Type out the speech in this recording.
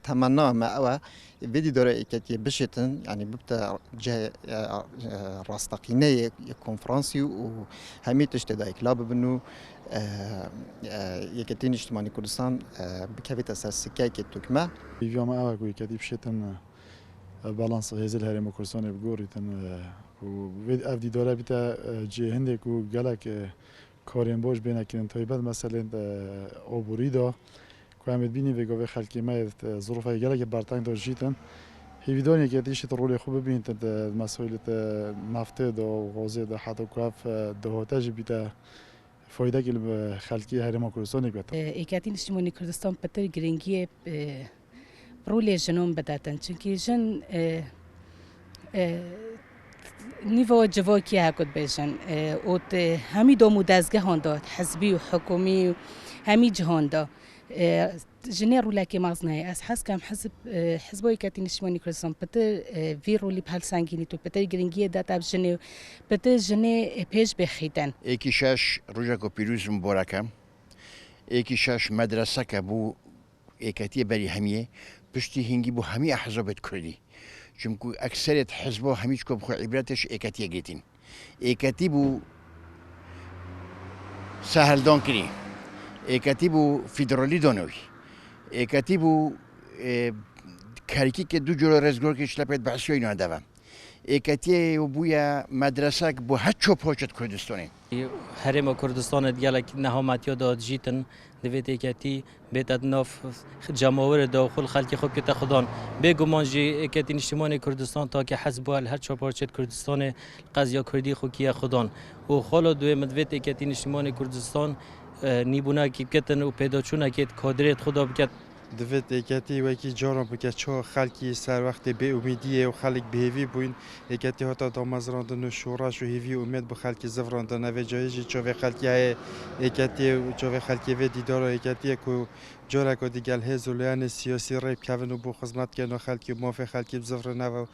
تمنا ما أو فيديو دورة إكتي بشتن يعني ببتا جه راستقينية كونفرنسي وهمي تشتدا إكلاب بنو يكتين اجتماعي كردستان بكافة أساس كاكي تكما فيديو ما أو كوي كتي بشتن بالانس هزل هرم كردستان بقولتن وفيديو دورة بتا جه هندك وقالك کاریم باش بینه که انتخابات مثلا آبوریدا که هم بینی و گوی خالقی ما ظروف ایگاله که برتن داشتن هیویدانی که دیشت رول خوب ببینید مسائل نفته دا غازه دا حتی کاف دهاتج بیت فایده که خالقی هرم کردستان گفت. ایکاتین اجتماعی کردستان پتر گرینگی رول جنوم بداتن چونکی جن نیو جواکی هکت بیشن اوت همی دو مدزگه هنده حزبی و حکومی و همی جهانده جنر رولا که مازنای از حس کم حزبای کتی نشمانی کردستان پتر وی رولی بحال سنگینی تو پتر گرینگی داتا بجنه پتر جنه پیش بخیدن. یکی شش روزا کو پیروز مبارکم. یکی شش مدرسه که بو یکتی بری همیه پشتی هنگی بو همی احزابت کردی. چونکو اکثریت حزبها همیش کو بخو عبرتش ایکاتی گیتین ایکاتی بو سهل دان کنی ایکاتی بو فدرالی دانوی ایکاتی بو کاریکی که دو جلو رزگور که شلپت بحثی اینا دوام ایکاتی و بویا مدرسه بو هچو پوچت کردستانی هرم کردستان دیگه نهامتی داد جیتن دوید ایکاتی بیت ناف جماور داخل خلق خوب که تخدان بگمان جی ایکاتی نشمان کردستان تا که حزب هر چهار پارچه کردستان قضیه کردی خوکی خدان و خاله دوی مدوید ایکاتی نشمان کردستان نیبونا کی کتن و پیدا چونه کت کادرت خدا بکت دوید ایکاتی و کی جارم بکت چه خلقی سر وقت به امیدیه و خلق بهوی بوین ایکاتی هاتا دامزراندن و شورش و هیوی امید به خلق زفراندن و جایجی چه خلقی های ایکاتی و چه خلقی و دیدار ایکاتی کو جارا کو دیگل هزولیان سیاسی ریب کردن و بو خدمت کردن خلقی موافق خلقی زفرانه و